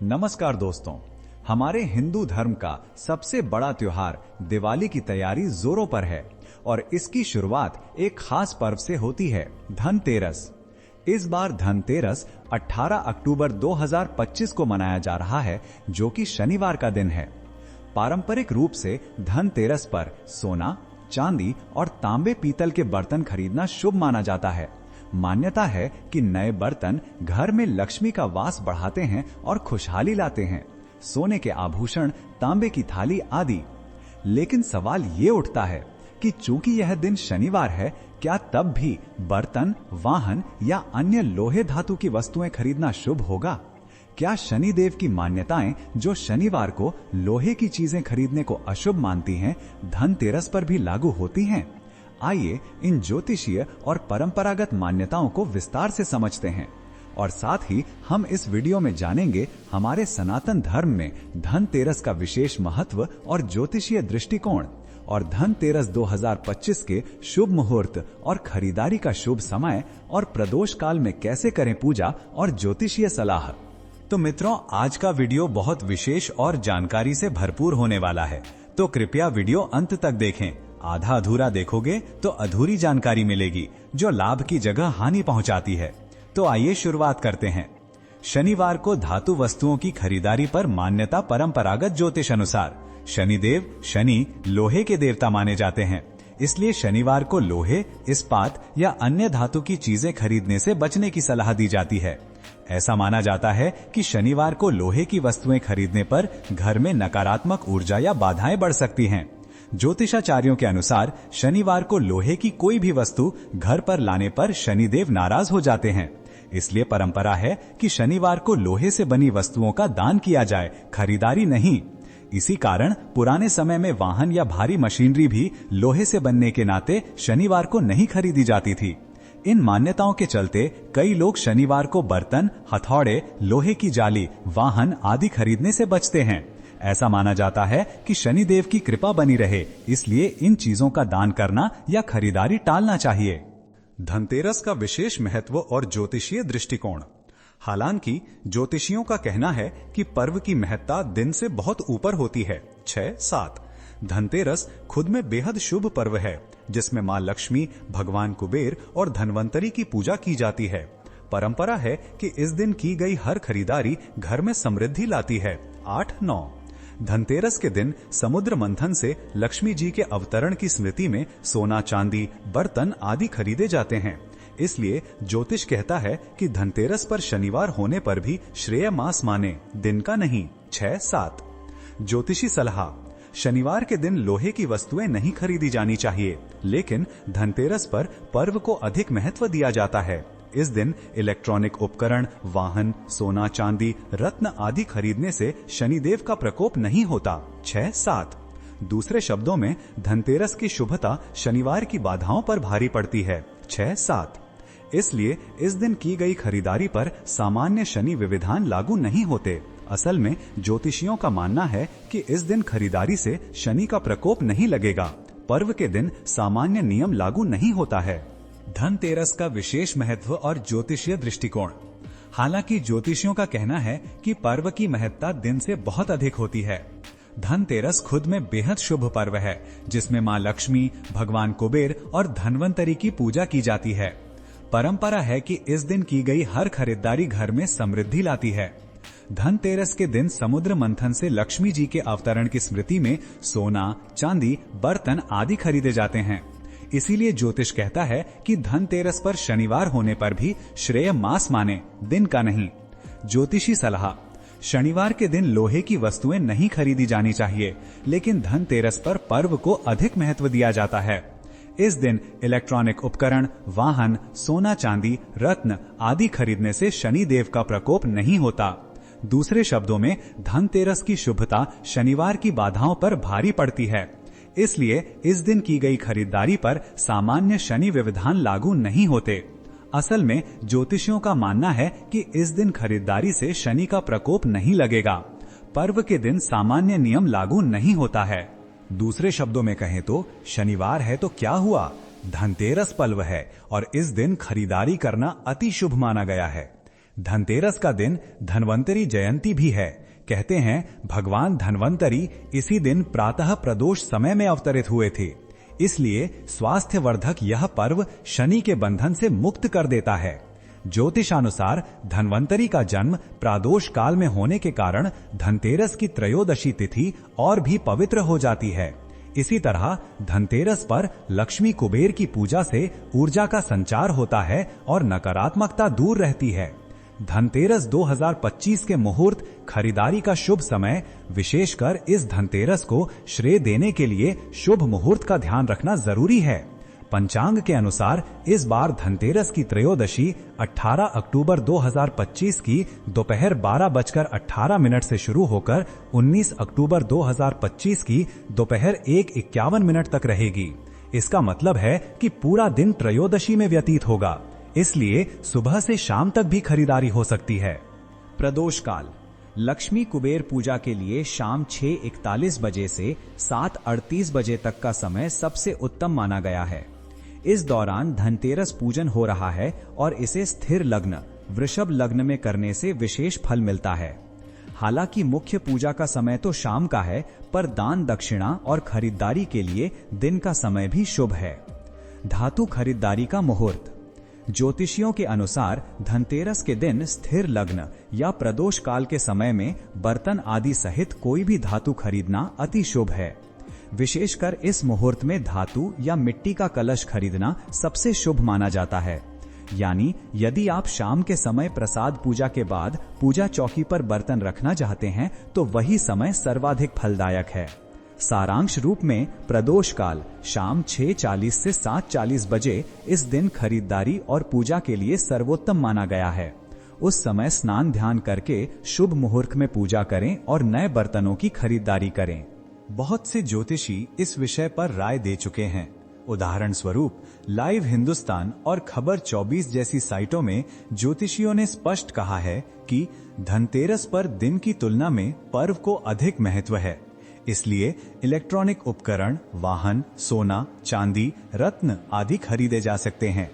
नमस्कार दोस्तों, हमारे हिंदू धर्म का सबसे बड़ा त्योहार दिवाली की तैयारी जोरों पर है और इसकी शुरुआत एक खास पर्व से होती है, धनतेरस। इस बार धनतेरस 18 अक्टूबर 2025 को मनाया जा रहा है, जो कि शनिवार का दिन है। पारंपरिक रूप से धनतेरस पर सोना, चांदी और तांबे पीतल के बर्तन खरीदना शुभ माना जाता है। मान्यता है कि नए बर्तन घर में लक्ष्मी का वास बढ़ाते हैं और खुशहाली लाते हैं। सोने के आभूषण, तांबे की थाली आदि। लेकिन सवाल ये उठता है कि चूंकि यह दिन शनिवार है, क्या तब भी बर्तन, वाहन या अन्य लोहे धातु की वस्तुएं खरीदना शुभ होगा? क्या शनिदेव की मान्यताएं जो शनिवार को लोहे की चीजें खरीदने को अशुभ मानती हैं, धनतेरस पर भी लागू होती हैं? आइए इन ज्योतिषीय और परंपरागत मान्यताओं को विस्तार से समझते हैं और साथ ही हम इस वीडियो में जानेंगे हमारे सनातन धर्म में धनतेरस का विशेष महत्व और ज्योतिषीय दृष्टिकोण और धनतेरस 2025 के शुभ मुहूर्त और खरीदारी का शुभ समय और प्रदोष काल में कैसे करें पूजा और ज्योतिषीय सलाह। तो मित्रों, आज का वीडियो बहुत विशेष और जानकारी से भरपूर होने वाला है, तो कृपया वीडियो अंत तक देखें। आधा अधूरा देखोगे तो अधूरी जानकारी मिलेगी जो लाभ की जगह हानि पहुंचाती है। तो आइए शुरुआत करते हैं। शनिवार को धातु वस्तुओं की खरीदारी पर मान्यता। परंपरागत ज्योतिष अनुसार शनिदेव शनि लोहे के देवता माने जाते हैं, इसलिए शनिवार को लोहे, इस्पात या अन्य धातु की चीजें खरीदने से बचने की सलाह दी जाती है। ऐसा माना जाता है कि शनिवार को लोहे की वस्तुएं खरीदने पर घर में नकारात्मक ऊर्जा या बाधाएं बढ़ सकती हैं। ज्योतिषाचार्यों के अनुसार शनिवार को लोहे की कोई भी वस्तु घर पर लाने पर शनिदेव नाराज हो जाते हैं, इसलिए परंपरा है कि शनिवार को लोहे से बनी वस्तुओं का दान किया जाए, खरीदारी नहीं। इसी कारण पुराने समय में वाहन या भारी मशीनरी भी लोहे से बनने के नाते शनिवार को नहीं खरीदी जाती थी। इन मान्यताओं के चलते कई लोग शनिवार को बर्तन, हथौड़े, लोहे की जाली, वाहन आदि खरीदने से बचते हैं। ऐसा माना जाता है कि शनिदेव की कृपा बनी रहे, इसलिए इन चीजों का दान करना या खरीदारी टालना चाहिए। धनतेरस का विशेष महत्व और ज्योतिषीय दृष्टिकोण। हालांकि ज्योतिषियों का कहना है कि पर्व की महत्ता दिन से बहुत ऊपर होती है। 6-7 धनतेरस खुद में बेहद शुभ पर्व है, जिसमें मां लक्ष्मी, भगवान कुबेर और धनवंतरी की पूजा की जाती है। परंपरा है कि इस दिन की गई हर खरीदारी घर में समृद्धि लाती है। 8-9 धनतेरस के दिन समुद्र मंथन से लक्ष्मी जी के अवतरण की स्मृति में सोना, चांदी, बर्तन आदि खरीदे जाते हैं। इसलिए ज्योतिष कहता है कि धनतेरस पर शनिवार होने पर भी श्रेय मास माने, दिन का नहीं। 6-7 ज्योतिषी सलाह। शनिवार के दिन लोहे की वस्तुएं नहीं खरीदी जानी चाहिए, लेकिन धनतेरस पर पर्व को अधिक महत्व दिया जाता है। इस दिन इलेक्ट्रॉनिक उपकरण, वाहन, सोना, चांदी, रत्न आदि खरीदने से शनिदेव का प्रकोप नहीं होता। 6-7 दूसरे शब्दों में धनतेरस की शुभता शनिवार की बाधाओं पर भारी पड़ती है। 6-7 इसलिए इस दिन की गई खरीदारी पर सामान्य शनि विविधान लागू नहीं होते। असल में ज्योतिषियों का मानना है कि इस दिन खरीदारी से शनि का प्रकोप नहीं लगेगा। पर्व के दिन सामान्य नियम लागू नहीं होता है। धनतेरस का विशेष महत्व और ज्योतिषीय दृष्टिकोण। हालांकि ज्योतिषियों का कहना है कि पर्व की महत्ता दिन से बहुत अधिक होती है। धनतेरस खुद में बेहद शुभ पर्व है, जिसमें मां लक्ष्मी, भगवान कुबेर और धनवंतरी की पूजा की जाती है। परंपरा है कि इस दिन की गई हर खरीदारी घर में समृद्धि लाती है। धनतेरस के दिन समुद्र मंथन से लक्ष्मी जी के अवतरण की स्मृति में सोना, चांदी, बर्तन आदि खरीदे जाते हैं। इसीलिए ज्योतिष कहता है कि धनतेरस पर शनिवार होने पर भी श्रेय मास माने, दिन का नहीं। ज्योतिषी सलाह। शनिवार के दिन लोहे की वस्तुएं नहीं खरीदी जानी चाहिए, लेकिन धनतेरस पर पर्व को अधिक महत्व दिया जाता है। इस दिन इलेक्ट्रॉनिक उपकरण, वाहन, सोना, चांदी, रत्न आदि खरीदने से शनिदेव का प्रकोप नहीं होता। दूसरे शब्दों में धनतेरस की शुभता शनिवार की बाधाओं पर भारी पड़ती है, इसलिए इस दिन की गई खरीदारी पर सामान्य शनि विविधान लागू नहीं होते। असल में ज्योतिषियों का मानना है कि इस दिन खरीदारी से शनि का प्रकोप नहीं लगेगा। पर्व के दिन सामान्य नियम लागू नहीं होता है। दूसरे शब्दों में कहें तो शनिवार है तो क्या हुआ, धनतेरस पर्व है और इस दिन खरीदारी करना अति शुभ माना गया है। धनतेरस का दिन धन्वंतरी जयंती भी है। कहते हैं भगवान धन्वंतरी इसी दिन प्रातः प्रदोष समय में अवतरित हुए थे। इसलिए स्वास्थ्यवर्धक यह पर्व शनि के बंधन से मुक्त कर देता है। ज्योतिषानुसार धन्वंतरी का जन्म प्रादोष काल में होने के कारण धनतेरस की त्रयोदशी तिथि और भी पवित्र हो जाती है। इसी तरह धनतेरस पर लक्ष्मी कुबेर की पूजा से ऊर्जा का संचार होता है और नकारात्मकता दूर रहती है। धनतेरस 2025 के मुहूर्त खरीदारी का शुभ समय। विशेषकर इस धनतेरस को श्रेय देने के लिए शुभ मुहूर्त का ध्यान रखना जरूरी है। पंचांग के अनुसार इस बार धनतेरस की त्रयोदशी 18 अक्टूबर 2025 की दोपहर 12:18 से शुरू होकर 19 अक्टूबर 2025 की दोपहर 1:51 तक रहेगी। इसका मतलब है कि पूरा दिन त्रयोदशी में व्यतीत होगा, इसलिए सुबह से शाम तक भी खरीदारी हो सकती है। प्रदोष काल लक्ष्मी कुबेर पूजा के लिए शाम 6:41 बजे से 7:38 बजे तक का समय सबसे उत्तम माना गया है। इस दौरान धनतेरस पूजन हो रहा है और इसे स्थिर लग्न वृषभ लग्न में करने से विशेष फल मिलता है। हालांकि मुख्य पूजा का समय तो शाम का है, पर दान दक्षिणा और खरीदारी के लिए दिन का समय भी शुभ है। धातु खरीदारी का मुहूर्त ज्योतिषियों के अनुसार धनतेरस के दिन स्थिर लग्न या प्रदोष काल के समय में बर्तन आदि सहित कोई भी धातु खरीदना अति शुभ है। विशेषकर इस मुहूर्त में धातु या मिट्टी का कलश खरीदना सबसे शुभ माना जाता है। यानी यदि आप शाम के समय प्रसाद पूजा के बाद पूजा चौकी पर बर्तन रखना चाहते हैं तो वही समय सर्वाधिक फलदायक है। सारांश रूप में प्रदोष काल शाम 6:40 से 7:40 बजे इस दिन खरीदारी और पूजा के लिए सर्वोत्तम माना गया है। उस समय स्नान ध्यान करके शुभ मुहूर्त में पूजा करें और नए बर्तनों की खरीदारी करें। बहुत से ज्योतिषी इस विषय पर राय दे चुके हैं। उदाहरण स्वरूप लाइव हिंदुस्तान और खबर 24 जैसी साइटों में ज्योतिषियों ने स्पष्ट कहा है कि धनतेरस पर दिन की तुलना में पर्व को अधिक महत्व है। इसलिए इलेक्ट्रॉनिक उपकरण, वाहन, सोना, चांदी, रत्न आदि खरीदे जा सकते हैं।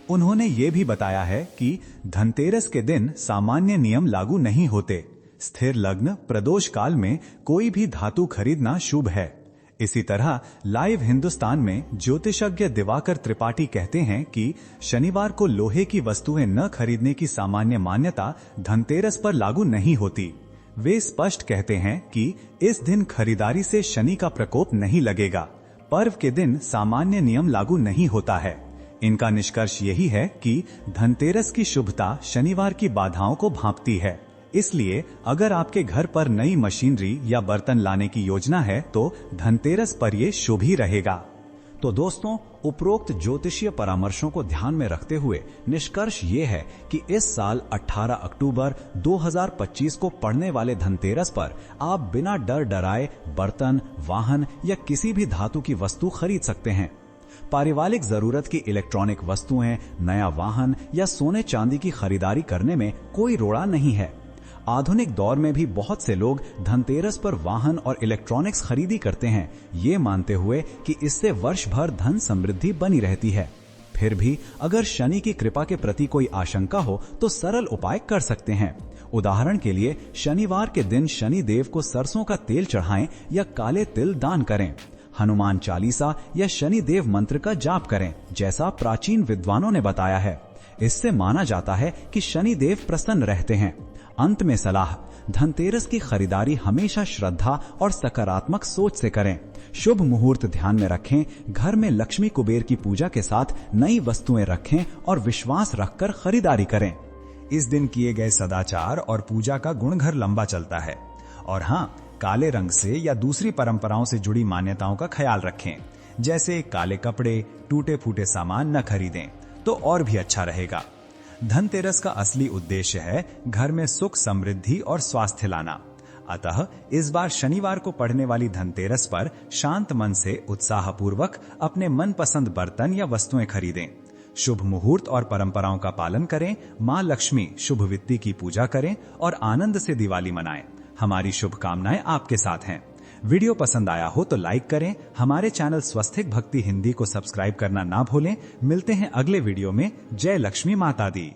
उन्होंने ये भी बताया है कि धनतेरस के दिन सामान्य नियम लागू नहीं होते। स्थिर लग्न प्रदोष काल में कोई भी धातु खरीदना शुभ है। इसी तरह लाइव हिंदुस्तान में ज्योतिषज्ञ दिवाकर त्रिपाठी कहते हैं कि शनिवार को लोहे की वस्तुएं न खरीदने की सामान्य मान्यता धनतेरस पर लागू नहीं होती। वे स्पष्ट कहते हैं कि इस दिन खरीदारी से शनि का प्रकोप नहीं लगेगा। पर्व के दिन सामान्य नियम लागू नहीं होता है। इनका निष्कर्ष यही है कि धनतेरस की शुभता शनिवार की बाधाओं को भांपती है। इसलिए अगर आपके घर पर नई मशीनरी या बर्तन लाने की योजना है तो धनतेरस पर ये शुभ ही रहेगा। तो दोस्तों, उपरोक्त ज्योतिषीय परामर्शों को ध्यान में रखते हुए निष्कर्ष ये है कि इस साल 18 अक्टूबर 2025 को पड़ने वाले धनतेरस पर आप बिना डर डराए बर्तन, वाहन या किसी भी धातु की वस्तु खरीद सकते हैं। पारिवारिक जरूरत की इलेक्ट्रॉनिक वस्तुएं, नया वाहन या सोने चांदी की खरीदारी करने में कोई रोड़ा नहीं है। आधुनिक दौर में भी बहुत से लोग धनतेरस पर वाहन और इलेक्ट्रॉनिक्स खरीदी करते हैं, ये मानते हुए कि इससे वर्ष भर धन समृद्धि बनी रहती है। फिर भी अगर शनि की कृपा के प्रति कोई आशंका हो तो सरल उपाय कर सकते हैं। उदाहरण के लिए शनिवार के दिन शनि देव को सरसों का तेल चढ़ाएं या काले तिल दान करें। हनुमान चालीसा या शनि देव मंत्र का जाप करें, जैसा प्राचीन विद्वानों ने बताया है। इससे माना जाता है कि शनि देव प्रसन्न रहते हैं। अंत में सलाह, धनतेरस की खरीदारी हमेशा श्रद्धा और सकारात्मक सोच से करें। शुभ मुहूर्त ध्यान में रखें, घर में लक्ष्मी कुबेर की पूजा के साथ नई वस्तुएं रखें और विश्वास रखकर खरीदारी करें। इस दिन किए गए सदाचार और पूजा का गुण घर लंबा चलता है। और हाँ, काले रंग से या दूसरी परंपराओं से जुड़ी मान्यताओं का ख्याल रखें, जैसे काले कपड़े, टूटे फूटे सामान न खरीदें तो और भी अच्छा रहेगा। धनतेरस का असली उद्देश्य है घर में सुख, समृद्धि और स्वास्थ्य लाना। अतः इस बार शनिवार को पड़ने वाली धनतेरस पर शांत मन से उत्साहपूर्वक अपने मनपसंद बर्तन या वस्तुएं खरीदें। शुभ मुहूर्त और परंपराओं का पालन करें, मां लक्ष्मी शुभ वित्ती की पूजा करें और आनंद से दिवाली मनाएं। हमारी शुभकामनाएं आपके साथ हैं। वीडियो पसंद आया हो तो लाइक करें। हमारे चैनल स्वस्तिक भक्ति हिंदी को सब्सक्राइब करना ना भूलें। मिलते हैं अगले वीडियो में। जय लक्ष्मी माता दी।